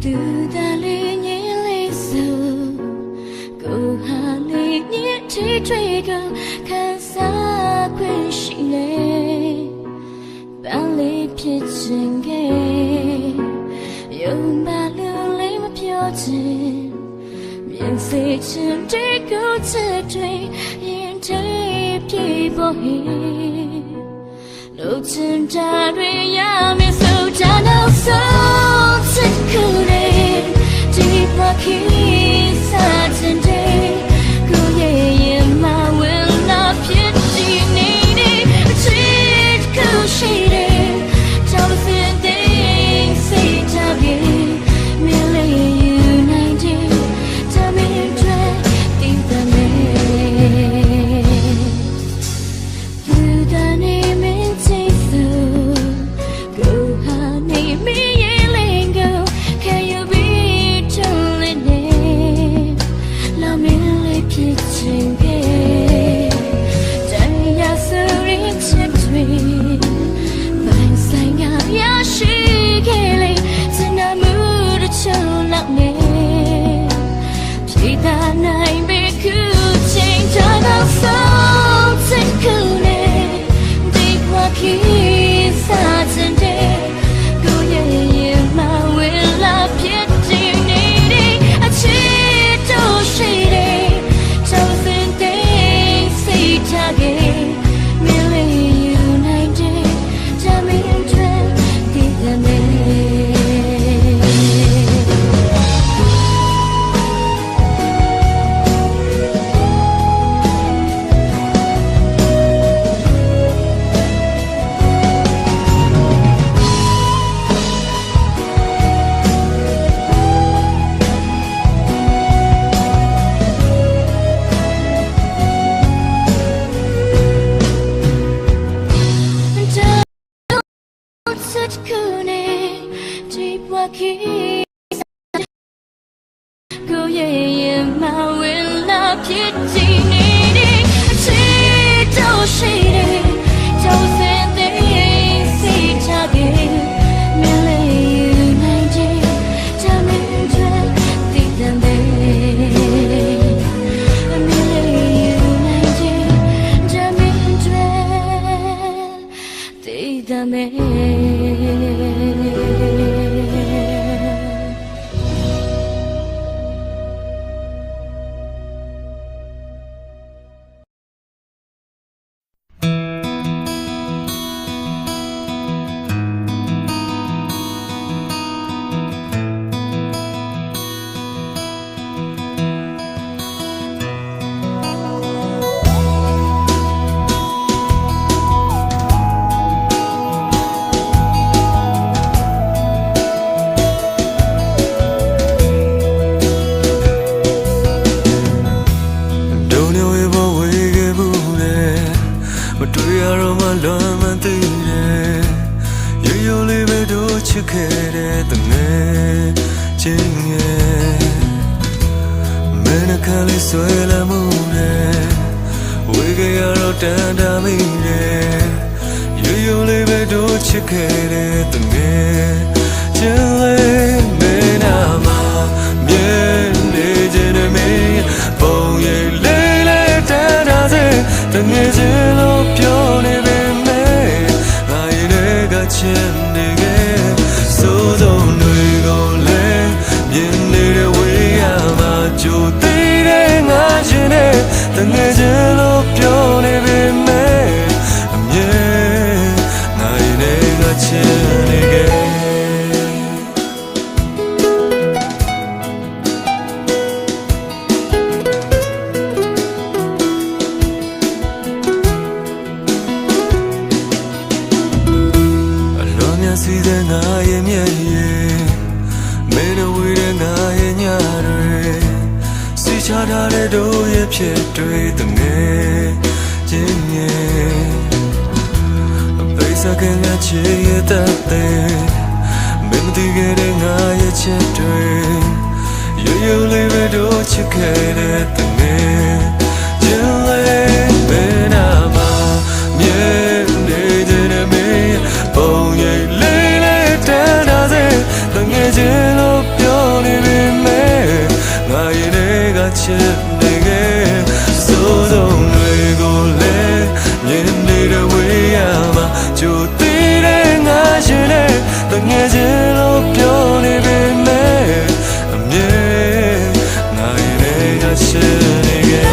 သူသာလေးညင်လေးစို့ကိုဟာလေးညင်ထိထွေးကိုခံစားခွင့်ရှိနေပန်းလေးဖြစ်ချင်ခဲ့ယုံပါလို့လေးမပြောချင်မြင်စေချင်တဲ့ကိုချစ်တွေရင်ထဲပြေပေါ်ဟေလို့ချင်တာတွေရမယ်ဆိုကြတော့ဆုံးချစ်ခုနေဒီမှာခီးစားချင်တဲ့ကိုရဲ့ရင်မှာဝင်လာဖြစ်ဒီနေတဲ့အချစ်ကိုရှိတယ်ကြောက်စင်တဲ့စိတ်ချပြေမြင်လေယူနိုင်တယ်တမင်တွေတည်တယ်သူကနေမင်းချစ်သူကိုဟာနေမင်းရဲ့လင်ကို Can you be telling me လာမင်းလေးဖြစ်ချင်ခဲ့တရားဆိုရင်ချစ်တွေမိုင်းဆိုင်ကရရှိခဲ့လေစနမှုတစ်ချုံလောက်နေဖြစ်တာနိုင်ပေခုချိန်တော့ဆုံးချစ်ခုနေဒီကွာခီးစားချင်တဲ့ကိုရဲ့ရင်မှာဝင်လာဖြစ်ဒီနေတဲ့အချစ်တို့ရှိတယ်ကြောက်စင်တဲ့စိတ်ချခဲ့မြင်လေယူနိုင်တဲ့တမင်တွေတည်တယ်such coolness deep walking go yeah my will not get needing to shade just in the see talking merely united jamin the Bông nhảy lê lê tên đã dễ từng nghe ခြင်းလို့ပြော chip nigga so don't we go le nhìn đi đâu với ama cho tí đến ngã trên đây ta nghe chỉ lúc cho đi bên mẹ am nhé ngày đây ngã trên nigga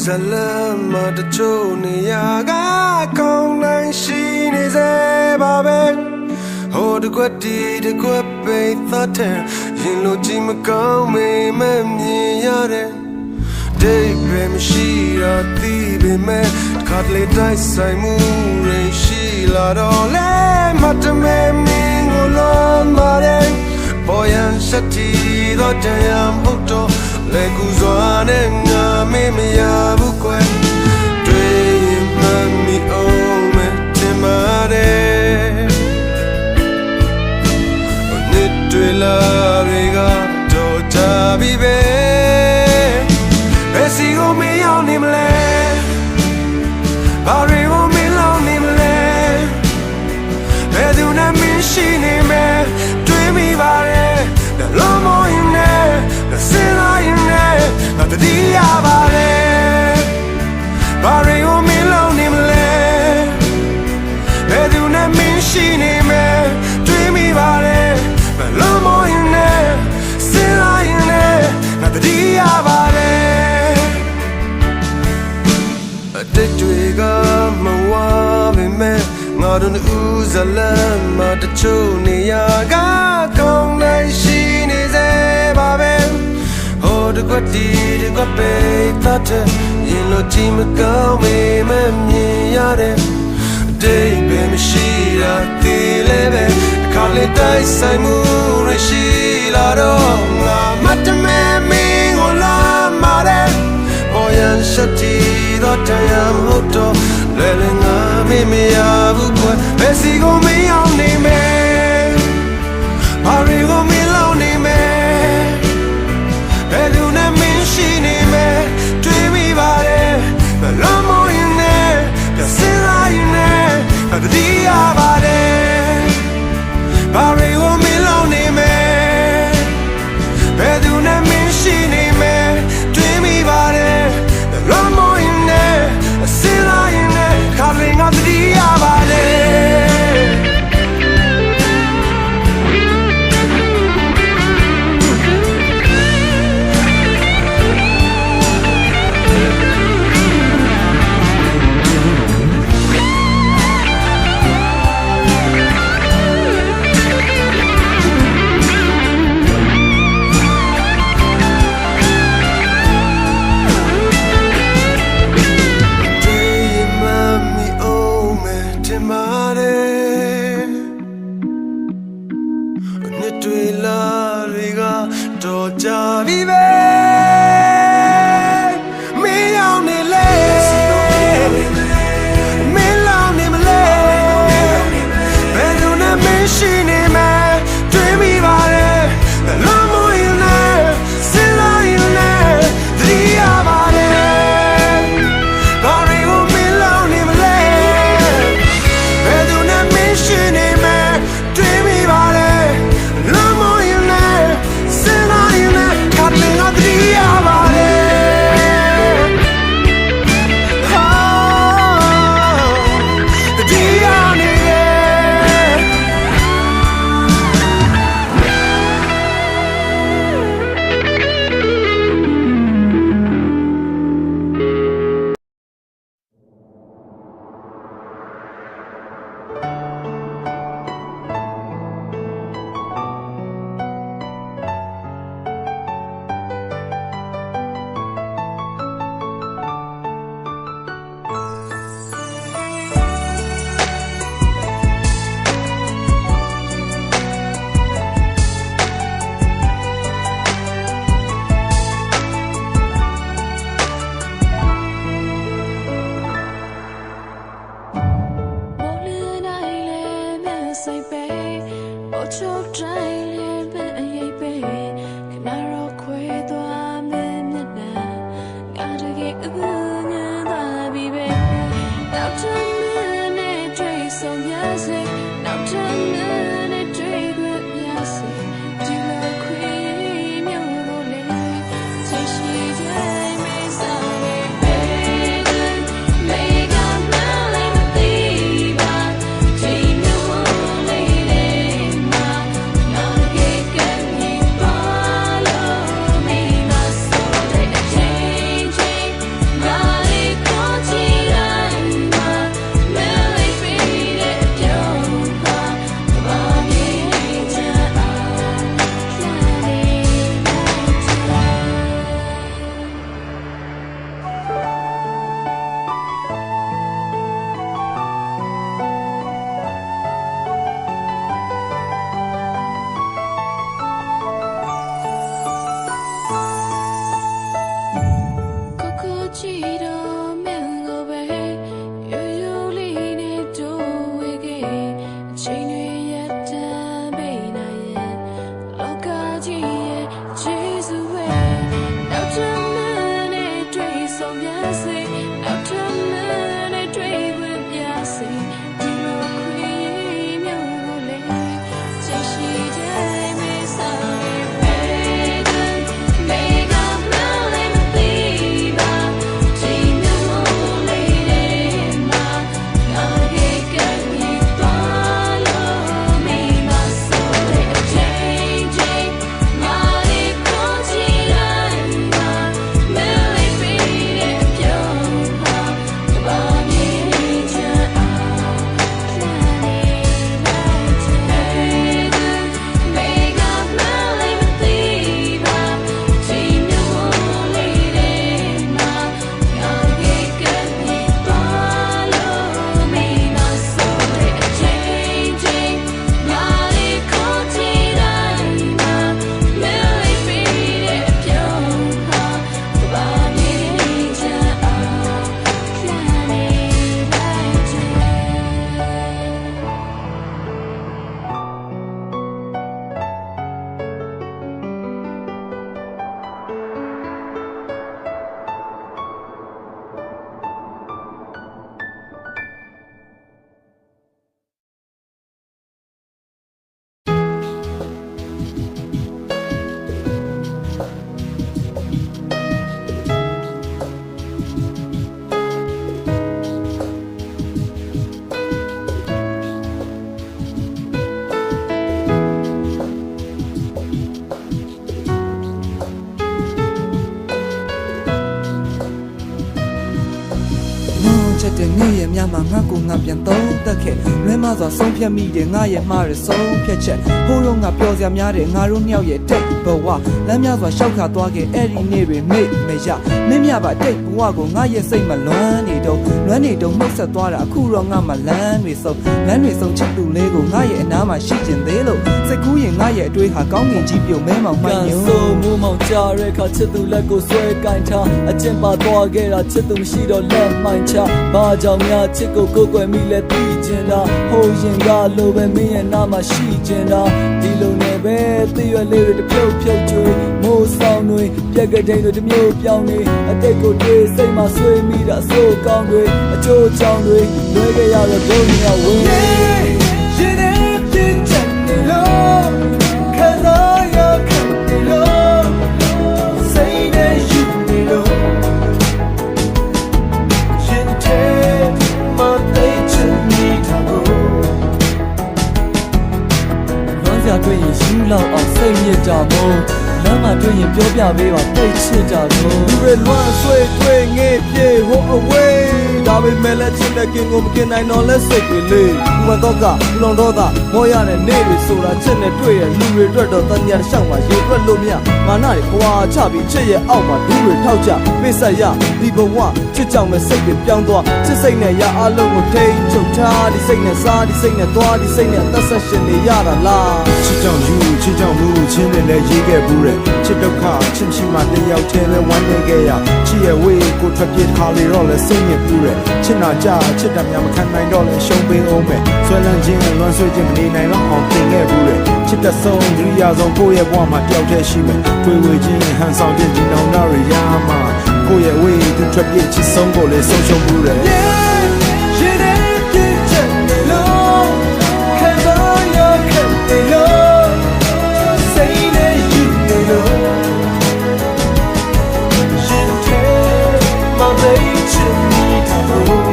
Salama de choni yaga kong nai shi ni se ba be ho de kwat di de kwat pe thought ten yin lo ji ma kaung me me myin ya de dei be me shi ra ti be me khat le dai sai mu re shi la do le mat me min go lo ma de boyan shati do jam ho to le ku zwa ne nga me me ya bu kwe dwe ma mi o me te ma de o ne dwe la re ga do ta bi be e si go me ya ni me le ba re go me lo ni me le e du na mi shi ni me dwe mi ba re da lo mo in ne da se la in ne na te di ya ba re ba re go me lo ni me le e du na mi shi ni me dwe mi ba re da lo mo in ne se la in ne na te di ya ba re a te dwe ga ma wa me me nga don u za la ma de chu ni ya ga kong nai shi ni se ba be ho de kwat di de kwat pe ta te yin lo ji ma kaung me me myin ya de dei be me shi ra ti le be kha le dai sai mu re shi la do nga mat me min go la ma de boyan shati do ta yam ho to le le nga me me ya bu kwa be si go me yaung ni me ba re go me lo ni me be du na min shi ni me dwe mi ba de be lo mo yin ne be sin la yin ne be di ya ba de ba re go me lo ni me be du na min shi ni me dwe mi ba de be lo mo yin ne sin la yin ne kha ring တဲ့ငဲ့ရဲ့များမှာငါကိုငါပြန်သုံးသက်ခဲ့လွဲမစွာဆုံးဖြတ်မိတယ်ငါရဲ့မှားရဆုံးဖြတ်ချက်ဟိုးတော့ငါပျော်စရာများတယ်ငါတို့နှစ်ယောက်ရဲ့တိတ်ဘဝလမ်းများစွာရှောက်ခါသွားခဲ့အဲ့ဒီနေ့တွေမိတ်မရမင်းမြပါတိတ်ဘဝကိုငါရဲ့စိတ်မလွမ်းနေတော့နှိပ်ဆက်သွားတာအခုတော့ငါမှလမ်းတွေဆုံးချစ်သူလေးကိုငါရဲ့အနားမှာရှိကျင်သေးလို့စိတ်ကူးရင်ငါရဲ့အတွေးဟာကောင်းကင်ကြီးပြုံမဲမောင်မှန်ညို့ဆိုမိုးမောင်ကြရဲခါချစ်သူလက်ကိုဆွဲကင်ထားအကျင့်ပါသွားခဲ့တာချစ်သူမရှိတော့လက်မှန်ချဘာကြောင့်များချစ်ကိုကိုယ်ွယ်မိလဲသိကျင်တာဟိုရင်ကလိုပဲမင်းရဲ့နားမှာရှိကျင်တာဒီလိုနဲ့ပဲသိရွယ်လေးတွေတပြုတ်ကျွေးမိုးဆောင်တွေပြက်ကတိန်တွေတမျိုးပြောင်းနေအတိတ်ကိုတွေးစိတ်မှာဆွေးမိတာအဆိုးကောင်းတွေအကျိုးချောင်းတွေလွဲခဲ့ရတော့ဒုညဝေးရှင်တဲ့ပြင်းချင်နေလို့ခါစားရခံနေလို့စိတ်နဲ့ယူနေလို့ရှင်တဲ့မသိချင်နေတာကိုလွန်စရာတွေ့ရင်ယူလောက်အောင်စိတ်ညစ်ကြမို့လမ်းမှာတွေ့ရင်ပြောပြပေးပါတိတ်ချစ်ကြတော့လူတွေလွမ်းဆွေးတွေ့ငေးပြေဟိုအဝေးဒါပေမဲ့လည်းချစ်တဲ့ကင်ကိုမกินနိုင်တော့လဲစိတ်တွေလေးဘဝတော့ကလွန်တော့တာမောရတဲ့နေ့တွေဆိုတာချစ်နဲ့တွေ့ရလူတွေအတွက်တော့တန်ညာရှောက်မှာရေတွက်လို့မရမာနတွေခွာချပြီးချစ်ရဲ့အောက်မှာဒူးတွေထောက်ကြပိဆက်ရဒီဘဝချစ်ကြောင်မဲ့စိတ်တွေပြောင်းသွားချစ်စိတ်နဲ့ရအလုံးကိုထိန်းချုပ်ထားဒီစိတ်နဲ့စားဒီစိတ်နဲ့သွားဒီစိတ်နဲ့အသက်ဆက်ရှင်နေရတာလားချစ်ကြောင်ယူချစ်ကြောင်မှုချင်းနဲ့လည်းရေးခဲ့ဘူးတဲ့ချစ်ဒုက္ခချစ်ရှိမှတယောက်တည်းလဲဝမ်းနေခဲ့ရချစ်ရဲ့ဝေးကိုထွက်ပြေးခါလေတော့လဲစိတ်ညစ်ဘူးတဲ့ချစ်နာကြချစ်တာများမခံနိုင်တော့လဲရှုံးပေးအောင်မဲ့ဆွဲလန်းခြင်းလွမ်းဆွေးခြင်းမနေနိုင်တော့အောင်တင်ခဲ့ဘူးတဲ့ချစ်တဲ့ဆုံးဒုရဆုံးကိုယ့်ရဲ့ဘဝမှာတယောက်တည်းရှိမယ်တွေ့ဝေခြင်းဟန်ဆောင်ခြင်းဒီနောင်နာရရမှာ ကိုယ့်ရဲ့ဝေးသူထွက်ပြေးချစ်ဆုံးကိုလေဆုံးရှုံးမှုတယ် ရှင်တဲ့ပြည့်ချက်လို့ခံစားရခဲ့တယ်လို့စိတ်နဲ့ယူနေလို့ရှင်တဲ့မမေ့ချင်နေတာလို့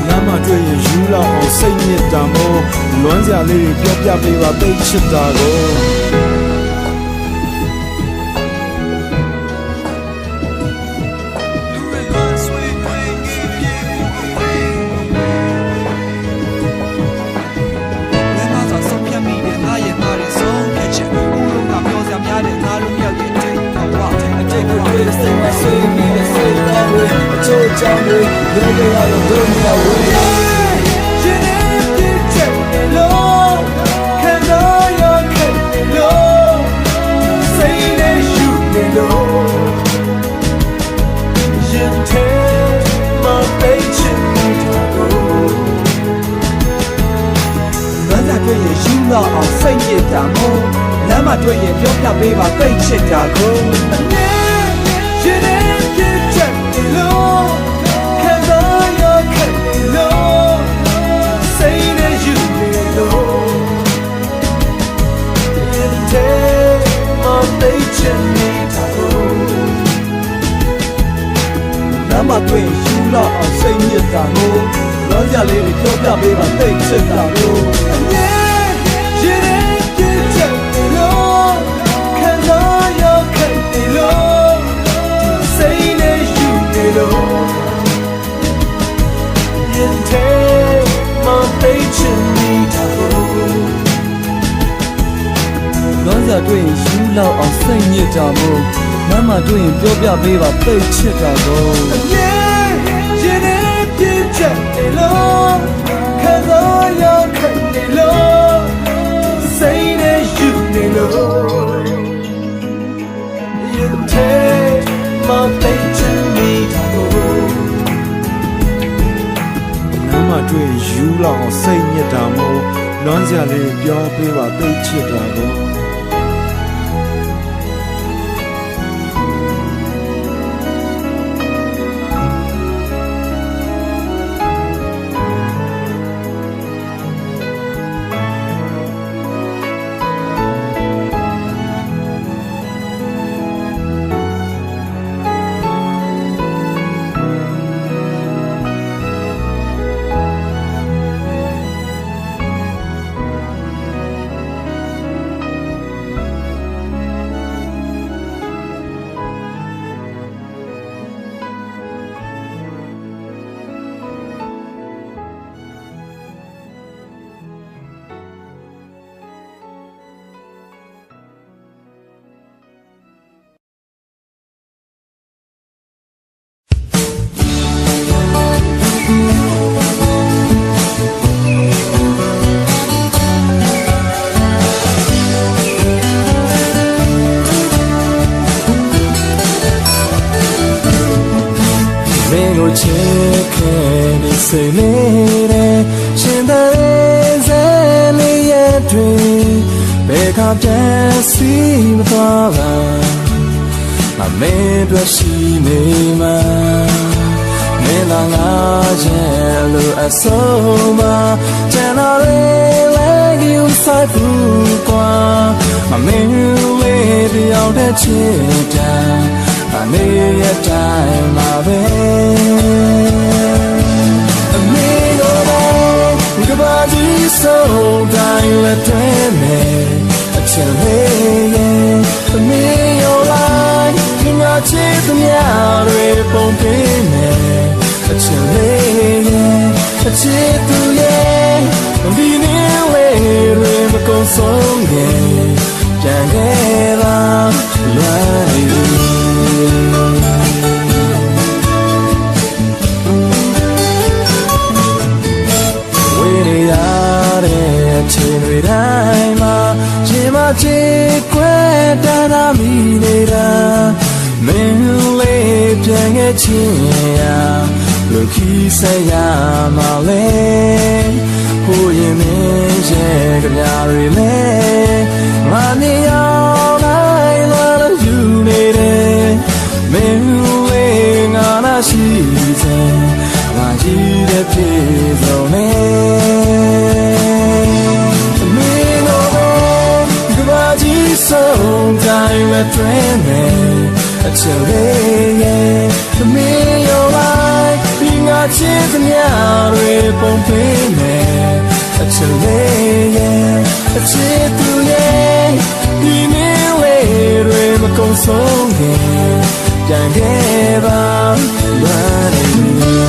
လမ်းမှာတွေ့ရင်ယူလောက်အောင်စိတ်ညစ်တာမို့လွမ်းစရာလေးတွေပြောပြပေးပါသိချစ်တာကို ကြောင့်တွေရေရရတော့မရဘူး ရှင်တဲ့ပြည့်ချက်လို့ခံစားရခဲ့တယ်လို့စိတ်နဲ့ယူနေလို့ရင်ထဲမှာပိတ်ချင်နေတာကို လမ်းစာတွေ့ရင်ယူလောက်အောင်စိတ်ညစ်တာမို့လမ်းမှာတွေ့ရင်ပြောပြပေးပါသိချစ်တာကို ရှင်တဲ့ပြည့်ချက်လို့ခံစားရခဲ့တယ်လို့စိတ်နဲ့ယူနေလို့ရင်ထဲမှာပိတ်ချင်နေတာကို လမ်းမှာတွေ့ရင်ယူလောက်အောင်စိတ်ညစ်တာမို့လွမ်းစရာလေးတွေပြောပြပေးပါသိချစ်တာကို ရှင်တဲ့ပြည့်ချက်လို့ခံစားရခဲ့တယ်လို့စိတ်နဲ့ယူနေလို့ရင်ထဲမှာပိတ်ချင်နေတာကို လွမ်းစရာတွေ့ရင်ယူလောက်အောင်စိတ်ညစ်တာမို့လမ်းမှာတွေ့ရင်ပြောပြပေးပါသိချစ်တာကို ရှင်တဲ့ပြည့်ချက်လို့ခံစားရခဲ့တယ်လို့စိတ်နဲ့ယူနေလို့ရင်ထဲမှာပိတ်ချင်နေတာကို လမ်းမှာတွေ့ရင်ယူလောက်အောင်စိတ်ညစ်တာမို့လွမ်းစရာလေးတွေပြောပေးပါသိချစ်တာကို ချစ်ခဲ့နေစိတ်လေးတဲ့ရှင်တဲ့ဇဲလေးရဲ့တွင်ဘယ်ကပြန်စီမသွားပါမမေတို့ရှိနေမှာမင်းလာငါရဲ့လူအဆုံးမှာကျန်တော်လေးလည်းယူဆိုင်ဘူးကွာမမင်းလေးတယောက်တည်းချစ်တာအနေရဲ့တိုင်းမှာပဲအမေတို့ကဘာဒီဆိုတိုင်းလက်တွေနဲ့အချစ်လေးရဲ့အမေရောလိုက်ဒီငါချစ်သမျှတွေပုံပေးမယ်အချစ်လေးရဲ့အချစ်သူရဲ့ဒီနေ့လေးတွေမကုန်ဆုံးခင်ပြန်ခဲ့လာလွမ်းနေချင်းတွေတိုင်းမှာရှင်မချစ်ခွဲတာနာမိနေတာမင်းလေးပြန်ခဲ့ချင်းရာလူခီးဆက်ရမှာလဲဟိုရင်မင်းရဲ့ကြပြတွေလဲမနေအောင်လိုက်လာလို့ယူနေတယ် ချက်လေးရဲ့အချစ်သူရဲ့ဒီနေ့လေးတွေမကုန်ဆုံးခင်ပြန်ခဲ့ပါလွမ်းနေ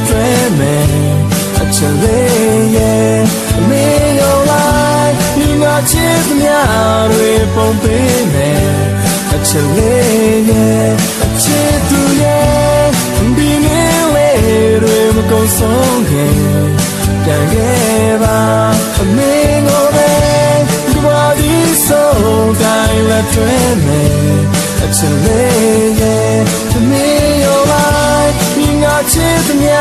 တွေ့မယ်အချစ်လေးရဲ့အမေရောလိုက်ဒီငါချစ်သမျှတွေပုံပေးမယ်အချစ်လေးရဲ့အချစ်သူရဲ့ဒီနေ့လေးတွေမကုန်ဆုံးခင်ပြန်ခဲ့ပါအမေကိုပဲဒီဘာဒီဆုံးတိုင်းလက်တွေ့မယ်အချစ်လေးရဲ့အမေရောလိုက်ချစ်သမျှ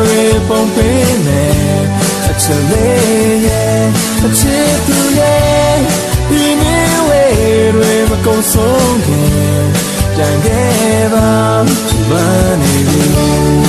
တွေပုံပေးမယ်အချစ်လေးရဲ့အချစ်သူရဲ့ဒီနေ့လေးတွေမကုန်ဆုံးခင်ပြန်ခဲ့ပါမနေဘူး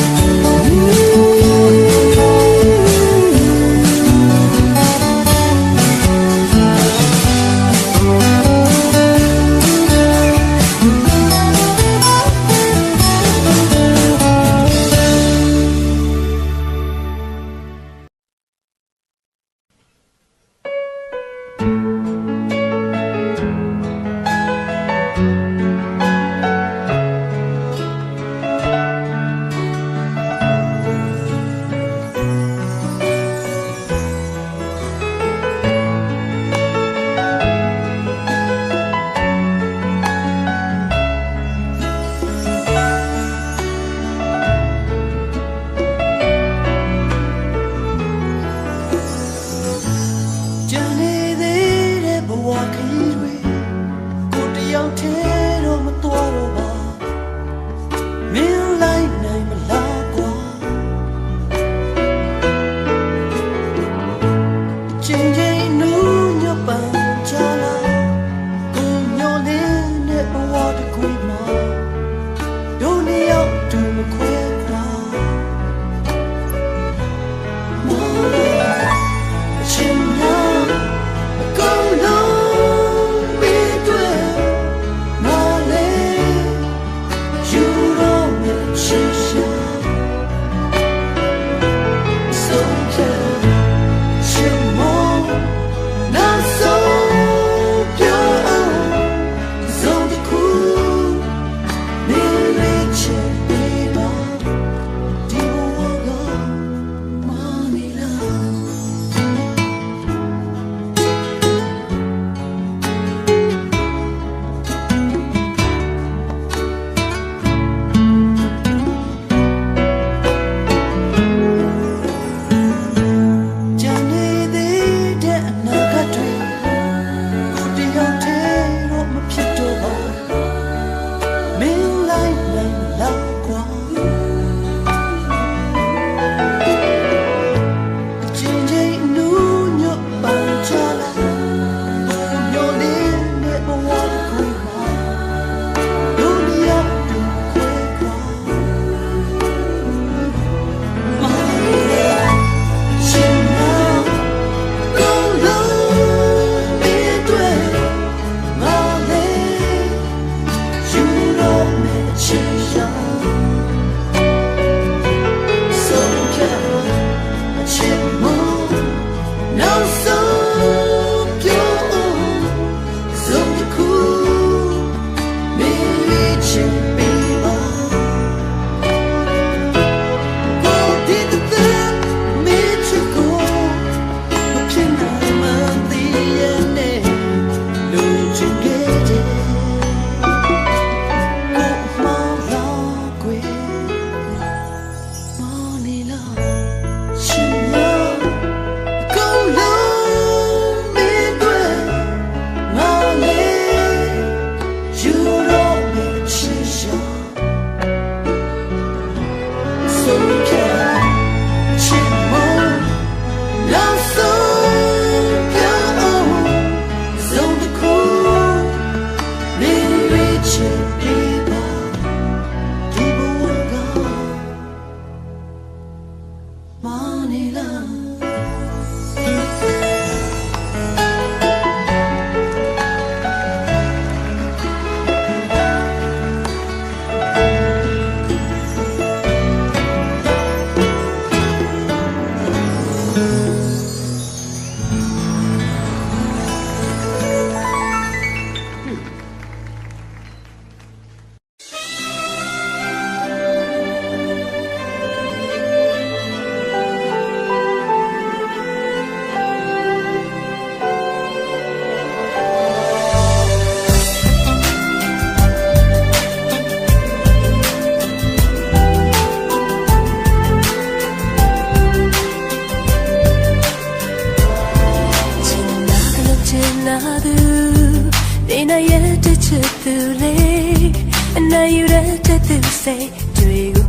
သူလေးအနာယူတဲ့သူစိတ်တွေကို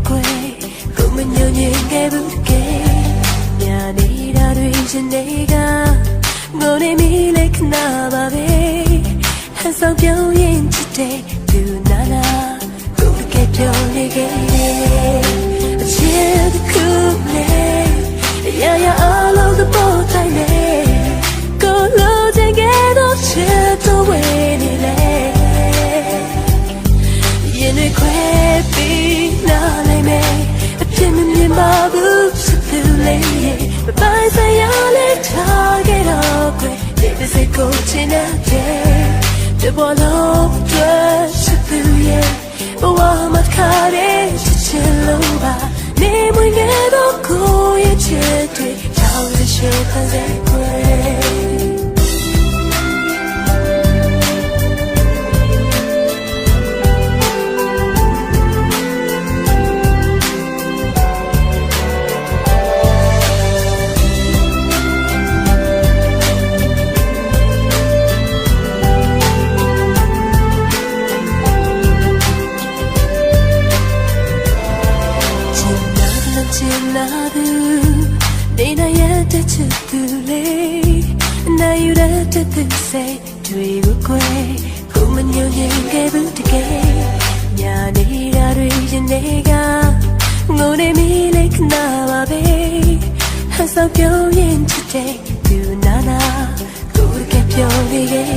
ကိုမညွန့်ညင်ခဲ့ဘူးကဲညာနေတာတွေရှင်တွေကငိုနေမိလေခဏပါပဲဟန်ဆောင်ပြောင်းရင်ချစ်တဲ့သူနာနာကိုကဲပြောင်းနေခဲ့အချစ်တစ်ခုနဲ့ရာရာအလုံးသဘောတိုင်းနဲ့ကိုလိုချင်ခဲ့တော့ချစ်တော့ဝေးနေလေရင်တွေခွဲပြီးနားလိုက်မယ်အပြစ်မမြင်ပါဘူးချစ်သူလေးမပိုင်ဆိုင်ရလဲထားခဲ့တော့ခွဲဒီတစ်စိတ်ကိုချင်တဲ့ဒီဘောလုံးတွေ့ချစ်သူရဲ့ဘဝမှာခါတဲ့ချစ်လို့ပါနေမငယ်တော့ကိုရဲ့ချစ်တွေထောက်ရရှိပါစေခွဲနေနိုင်တဲ့ချစ်သူလေးနိုင်ရတဲ့သူစိတ်တွေကိုကိုမညွန့်ညင်ခဲ့ဘူးတကယ်ညာနေတာတွေရင်တွေကငိုနေမိလေခဏပါပဲဟန်ဆောင်ပြောင်းရင်ချစ်တဲ့သူနာနာကိုကပြောင်းနေခဲ့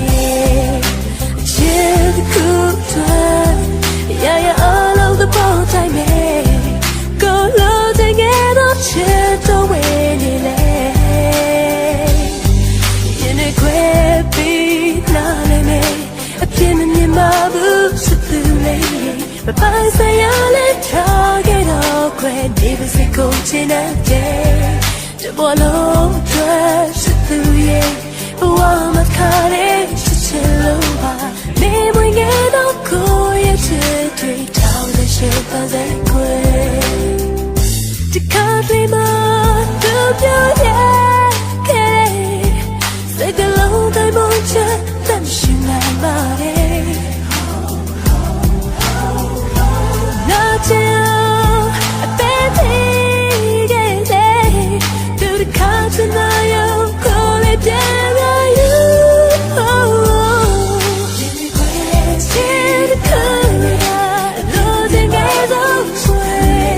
ချစ်ခုတွေ့ရာရာအလုံးသဘောတိုင်းနဲ့ကိုလိုချင်ခဲ့တော့ချစ်တော့ဝေးနေလေရင်တွေခွဲပြီးနားလိုက်မယ်အပြစ်မမြင်ပါဘူးချစ်သူလေးမပိုင်ဆိုင်ရလဲထားခဲ့တော့ခွဲဒီပစိတ်ကိုချင်တဲ့ဒီဘောလုံးတွေ့ချစ်သူရဲ့ဘဝမှာခါတဲ့ချစ်လို့ပါနေမငယ်တော့ကိုရဲ့ချစ်တွေထောက်ရရှိပါစေခွဲThe country man, do you get it? Say the long time on chat, then she like body. Not you, a baby, get it. Do the country now, you call it down, you. See the color, losing is away.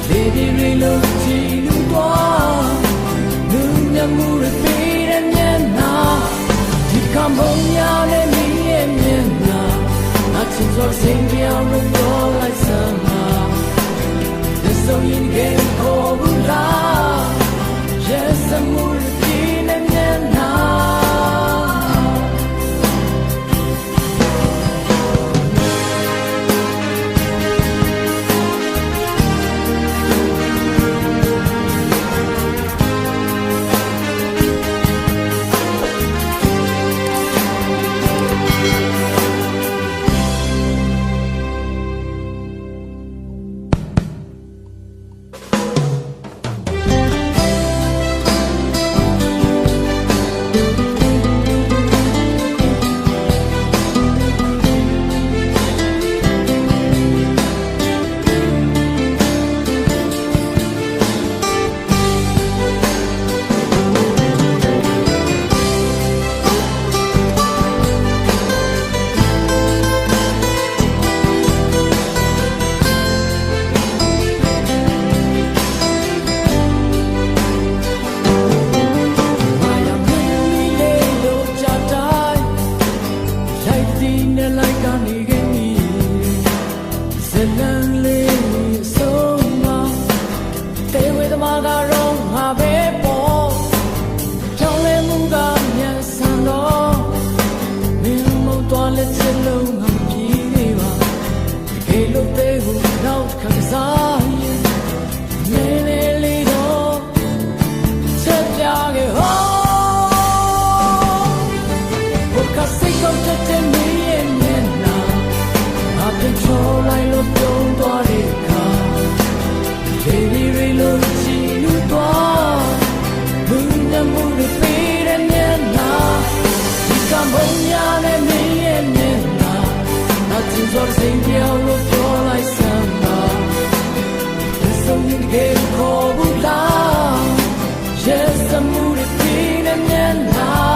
Baby, we look to you, စိတ်ပြောင်းလို့ပြောလိုက်စမ်းပါဒီဆိုရင်ကဲခေါ်ဘူးလား Yes amor tiene nena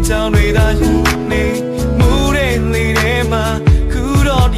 Tell me that you need more than leading my good old